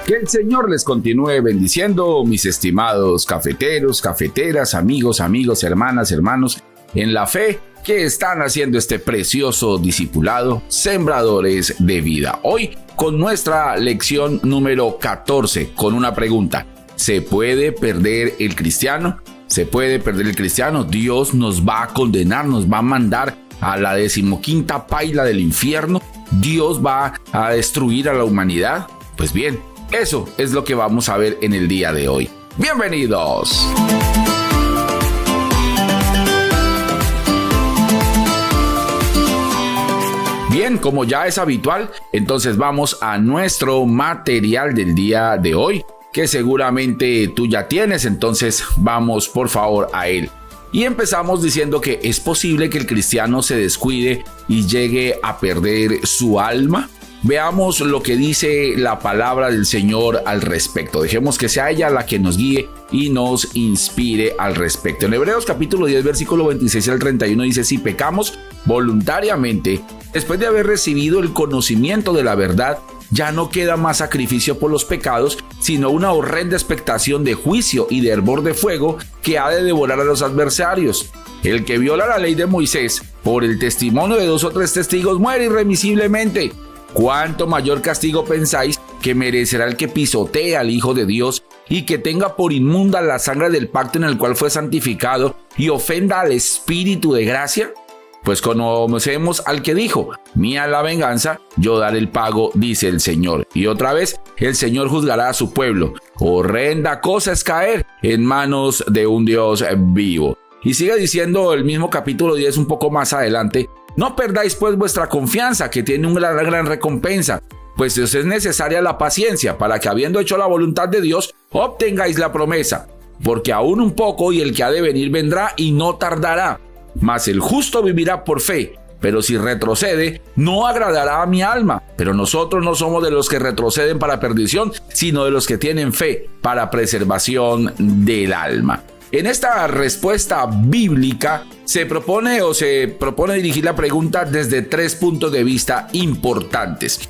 Que el Señor les continúe bendiciendo, mis estimados cafeteros, cafeteras, amigos, hermanas, hermanos, en la fe que están haciendo este precioso discipulado, sembradores de vida. Hoy con nuestra lección número 14, con una pregunta: ¿se puede perder el cristiano? ¿Se puede perder el cristiano? ¿Dios nos va a condenar, nos va a mandar a la 15ª paila del infierno? ¿Dios va a destruir a la humanidad? Pues bien, eso es lo que vamos a ver en el día de hoy. ¡Bienvenidos! Bien, como ya es habitual, entonces vamos a nuestro material del día de hoy, que seguramente tú ya tienes, entonces vamos por favor a él. Y empezamos diciendo que es posible que el cristiano se descuide y llegue a perder su alma. Veamos lo que dice la palabra del Señor al respecto. Dejemos que sea ella la que nos guíe y nos inspire al respecto. En Hebreos capítulo 10, versículo 26 al 31 dice: si pecamos voluntariamente, después de haber recibido el conocimiento de la verdad, ya no queda más sacrificio por los pecados, sino una horrenda expectación de juicio y de hervor de fuego que ha de devorar a los adversarios. El que viola la ley de Moisés por el testimonio de 2 o 3 testigos muere irremisiblemente. ¿Cuánto mayor castigo pensáis que merecerá el que pisotee al Hijo de Dios y que tenga por inmunda la sangre del pacto en el cual fue santificado y ofenda al Espíritu de gracia? Pues conocemos al que dijo: mía la venganza, yo daré el pago, dice el Señor. Y otra vez, el Señor juzgará a su pueblo. Horrenda cosa es caer en manos de un Dios vivo. Y sigue diciendo el mismo capítulo 10 un poco más adelante: no perdáis pues vuestra confianza, que tiene una gran recompensa, pues os es necesaria la paciencia, para que habiendo hecho la voluntad de Dios, obtengáis la promesa. Porque aún un poco, y el que ha de venir vendrá, y no tardará. Mas el justo vivirá por fe, pero si retrocede, no agradará a mi alma. Pero nosotros no somos de los que retroceden para perdición, sino de los que tienen fe para preservación del alma. En esta respuesta bíblica se propone dirigir la pregunta desde 3 puntos de vista importantes.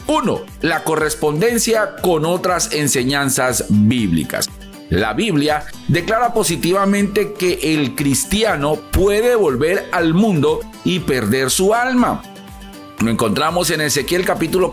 1. La correspondencia con otras enseñanzas bíblicas. La Biblia declara positivamente que el cristiano puede volver al mundo y perder su alma. Lo encontramos en Ezequiel capítulo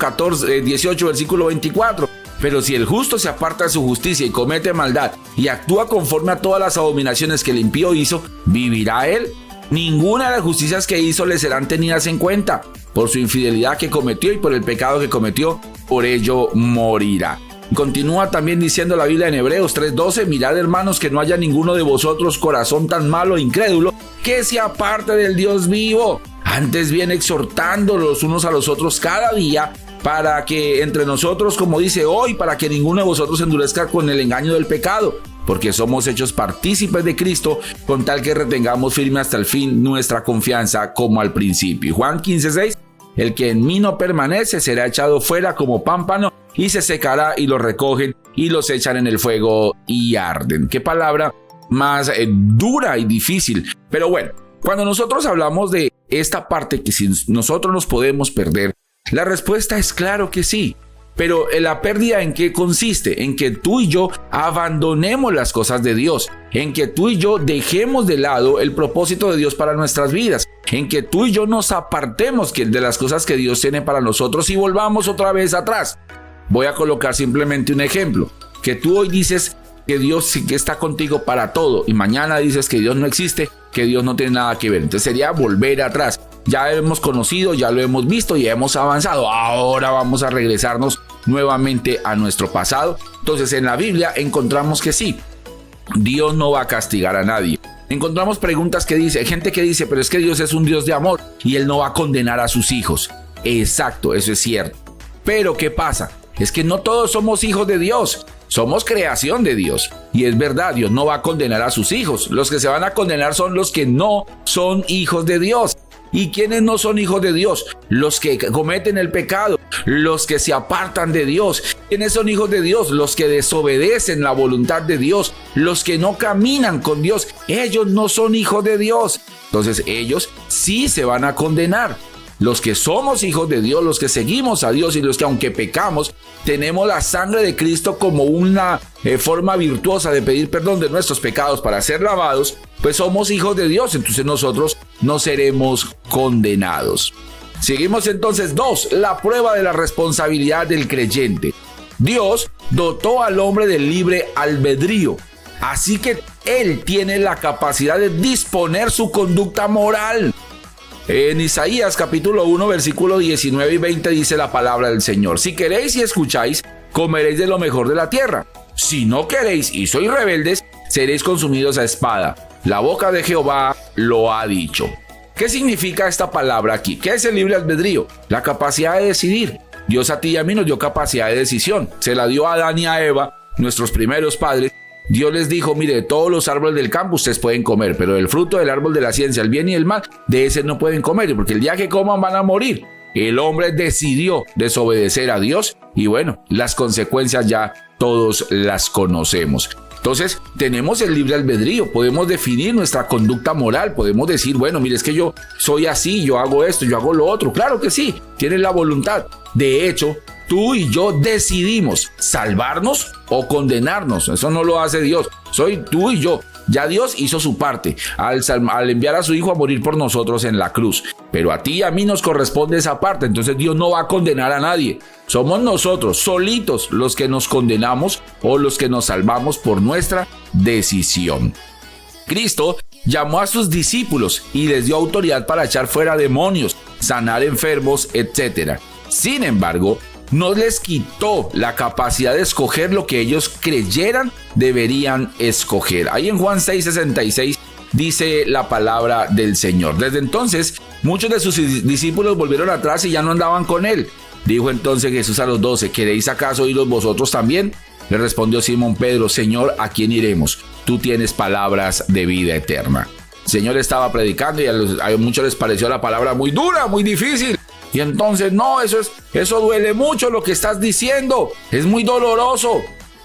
18, versículo 24. Pero si el justo se aparta de su justicia y comete maldad y actúa conforme a todas las abominaciones que el impío hizo, ¿vivirá él? Ninguna de las justicias que hizo le serán tenidas en cuenta. Por su infidelidad que cometió y por el pecado que cometió, por ello morirá. Continúa también diciendo la Biblia en Hebreos 3:12: mirad, hermanos, que no haya ninguno de vosotros corazón tan malo e incrédulo que se aparte del Dios vivo. Antes bien, exhortando los unos a los otros cada día, para que entre nosotros, como dice hoy, para que ninguno de vosotros endurezca con el engaño del pecado, porque somos hechos partícipes de Cristo, con tal que retengamos firme hasta el fin nuestra confianza como al principio. Juan 15:6: el que en mí no permanece será echado fuera como pámpano y se secará, y los recogen y los echan en el fuego y arden. Qué palabra más dura y difícil. Pero bueno, cuando nosotros hablamos de esta parte, que si nosotros nos podemos perder, la respuesta es claro que sí. Pero la pérdida, ¿en qué consiste? En que tú y yo abandonemos las cosas de Dios, en que tú y yo dejemos de lado el propósito de Dios para nuestras vidas, en que tú y yo nos apartemos de las cosas que Dios tiene para nosotros y volvamos otra vez atrás. Voy a colocar simplemente un ejemplo: que tú hoy dices que Dios sí que está contigo para todo, y mañana dices que Dios no existe, que Dios no tiene nada que ver. Entonces sería volver atrás. Ya hemos conocido, ya lo hemos visto y hemos avanzado. Ahora vamos a regresarnos nuevamente a nuestro pasado. Entonces en la Biblia encontramos que sí, Dios no va a castigar a nadie. Encontramos preguntas que dice, gente que dice: pero es que Dios es un Dios de amor y Él no va a condenar a sus hijos. Exacto, eso es cierto. Pero ¿qué pasa? Es que no todos somos hijos de Dios. Somos creación de Dios. Y es verdad, Dios no va a condenar a sus hijos. Los que se van a condenar son los que no son hijos de Dios. ¿Y quiénes no son hijos de Dios? Los que cometen el pecado, los que se apartan de Dios. ¿Quiénes son hijos de Dios? Los que desobedecen la voluntad de Dios, los que no caminan con Dios. Ellos no son hijos de Dios. Entonces ellos sí se van a condenar. los que somos hijos de Dios, los que seguimos a Dios y los que aunque pecamos, tenemos la sangre de Cristo como una forma virtuosa de pedir perdón de nuestros pecados para ser lavados, pues somos hijos de Dios, entonces nosotros no seremos condenados. Seguimos entonces 2, la prueba de la responsabilidad del creyente. Dios dotó al hombre del libre albedrío, así que él tiene la capacidad de disponer su conducta moral. En Isaías capítulo 1, versículo 19 y 20 dice la palabra del Señor: si queréis y escucháis, comeréis de lo mejor de la tierra. Si no queréis y sois rebeldes, seréis consumidos a espada. La boca de Jehová lo ha dicho. ¿Qué significa esta palabra aquí? ¿Qué es el libre albedrío? La capacidad de decidir. Dios a ti y a mí nos dio capacidad de decisión. Se la dio a Adán y a Eva, nuestros primeros padres. Dios les dijo: mire, de todos los árboles del campo ustedes pueden comer, pero del fruto del árbol de la ciencia, el bien y el mal, de ese no pueden comer, porque el día que coman van a morir. El hombre decidió desobedecer a Dios y bueno, las consecuencias ya todos las conocemos. Entonces, tenemos el libre albedrío, podemos definir nuestra conducta moral, podemos decir, bueno, mire, es que yo soy así, yo hago esto, yo hago lo otro. Claro que sí, tienes la voluntad. De hecho, tú y yo decidimos salvarnos o condenarnos. Eso no lo hace Dios, soy tú y yo. Ya Dios hizo su parte al enviar a su Hijo a morir por nosotros en la cruz. Pero a ti y a mí nos corresponde esa parte. Entonces Dios no va a condenar a nadie. Somos nosotros solitos los que nos condenamos o los que nos salvamos por nuestra decisión. Cristo llamó a sus discípulos y les dio autoridad para echar fuera demonios, sanar enfermos, etc. Sin embargo, no les quitó la capacidad de escoger lo que ellos creyeran deberían escoger. Ahí en Juan 6:66 dice la palabra del Señor. Desde entonces, muchos de sus discípulos volvieron atrás y ya no andaban con él. Dijo entonces Jesús a los 12: ¿queréis acaso iros vosotros también? Le respondió Simón Pedro: Señor, ¿a quién iremos? Tú tienes palabras de vida eterna. El Señor estaba predicando y a muchos les pareció la palabra muy dura, muy difícil. Y entonces, no, eso duele mucho lo que estás diciendo, es muy doloroso.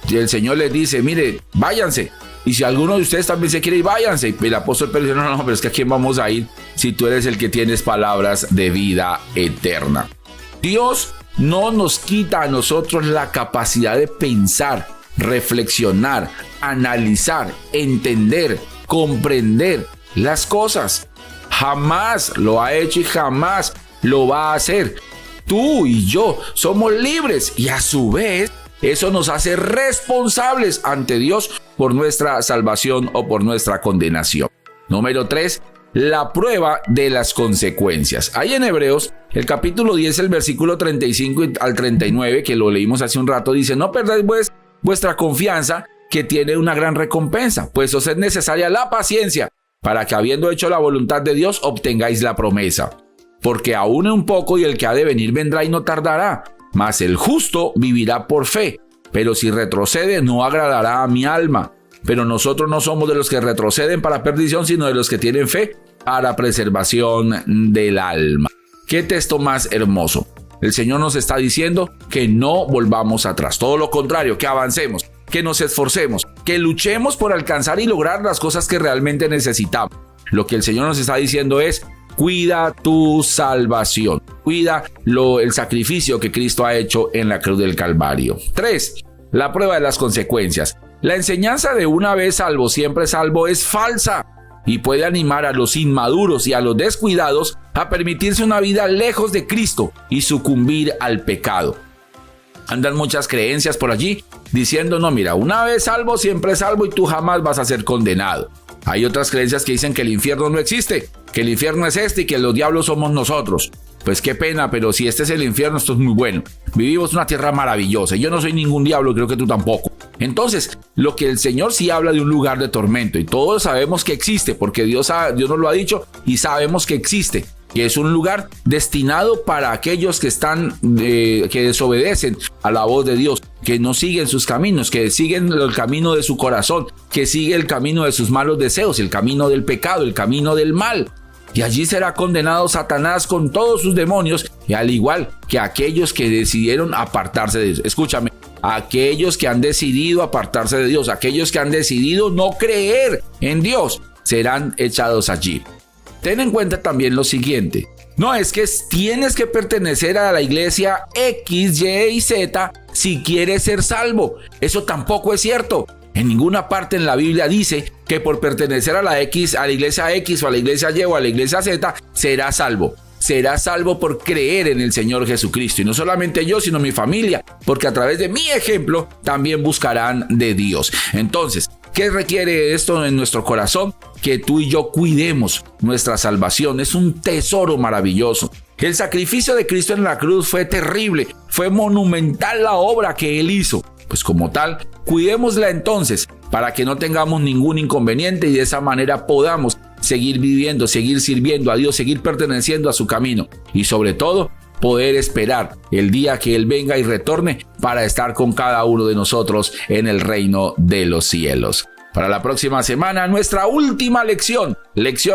Y el Señor les dice: mire, váyanse. Y si alguno de ustedes también se quiere ir, váyanse. Y el apóstol Pedro dice: no, pero es que ¿a quién vamos a ir si tú eres el que tienes palabras de vida eterna? Dios no nos quita a nosotros la capacidad de pensar, reflexionar, analizar, entender, comprender las cosas. Jamás lo ha hecho y jamás lo va a hacer. Tú y yo somos libres y a su vez eso nos hace responsables ante Dios por nuestra salvación o por nuestra condenación. Número 3, la prueba de las consecuencias. Ahí en Hebreos, el capítulo 10, el versículo 35 al 39, que lo leímos hace un rato, dice: no perdáis pues vuestra confianza, que tiene una gran recompensa, pues os es necesaria la paciencia, para que habiendo hecho la voluntad de Dios, obtengáis la promesa. Porque aún un poco y el que ha de venir vendrá y no tardará, mas el justo vivirá por fe, pero si retrocede no agradará a mi alma. Pero nosotros no somos de los que retroceden para perdición, sino de los que tienen fe para preservación del alma. ¿Qué texto más hermoso? El Señor nos está diciendo que no volvamos atrás, todo lo contrario, que avancemos, que nos esforcemos, que luchemos por alcanzar y lograr las cosas que realmente necesitamos. Lo que el Señor nos está diciendo es: cuida tu salvación, cuida el sacrificio que Cristo ha hecho en la cruz del Calvario. 3. La prueba de las consecuencias. La enseñanza de una vez salvo, siempre salvo es falsa y puede animar a los inmaduros y a los descuidados a permitirse una vida lejos de Cristo y sucumbir al pecado. Andan muchas creencias por allí diciendo: no, mira, una vez salvo, siempre salvo y tú jamás vas a ser condenado. Hay otras creencias que dicen que el infierno no existe, que el infierno es este y que los diablos somos nosotros. Pues qué pena, pero si este es el infierno, esto es muy bueno. Vivimos en una tierra maravillosa. Yo no soy ningún diablo, creo que tú tampoco. Entonces, lo que el Señor sí habla de un lugar de tormento, y todos sabemos que existe, porque Dios nos lo ha dicho y sabemos que existe. Que es un lugar destinado para aquellos que que desobedecen a la voz de Dios, que no siguen sus caminos, que siguen el camino de su corazón, que sigue el camino de sus malos deseos, el camino del pecado, el camino del mal. Y allí será condenado Satanás con todos sus demonios, y al igual que aquellos que decidieron apartarse de Dios. Escúchame, aquellos que han decidido apartarse de Dios, aquellos que han decidido no creer en Dios, serán echados allí. Ten en cuenta también lo siguiente: No, es que tienes que pertenecer a la iglesia X, Y y Z si quieres ser salvo. Eso tampoco es cierto. En ninguna parte en la Biblia dice que por pertenecer a la iglesia X o a la iglesia Y o a la iglesia Z, será salvo. Será salvo por creer en el Señor Jesucristo. Y no solamente yo, sino mi familia, porque a través de mi ejemplo también buscarán de Dios. Entonces, ¿qué requiere esto en nuestro corazón? Que tú y yo cuidemos nuestra salvación. Es un tesoro maravilloso. El sacrificio de Cristo en la cruz fue terrible. Fue monumental la obra que Él hizo. Pues como tal, cuidémosla entonces para que no tengamos ningún inconveniente y de esa manera podamos seguir viviendo, seguir sirviendo a Dios, seguir perteneciendo a su camino y sobre todo poder esperar el día que Él venga y retorne para estar con cada uno de nosotros en el reino de los cielos. Para la próxima semana, nuestra última lección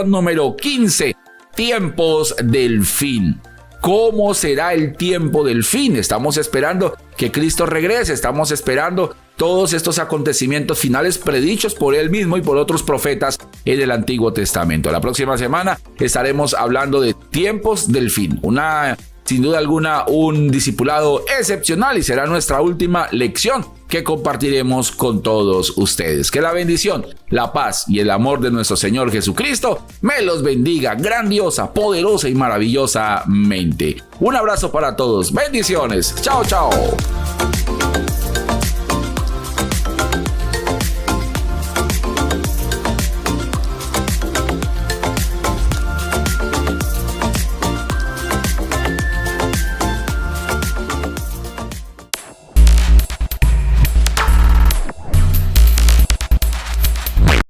número 15, tiempos del fin. ¿Cómo será el tiempo del fin? Estamos esperando que Cristo regrese, estamos esperando todos estos acontecimientos finales predichos por Él mismo y por otros profetas en el Antiguo Testamento. La próxima semana estaremos hablando de tiempos del fin. Sin duda alguna, un discipulado excepcional y será nuestra última lección que compartiremos con todos ustedes. Que la bendición, la paz y el amor de nuestro Señor Jesucristo me los bendiga grandiosa, poderosa y maravillosamente. Un abrazo para todos. Bendiciones. Chao, chao.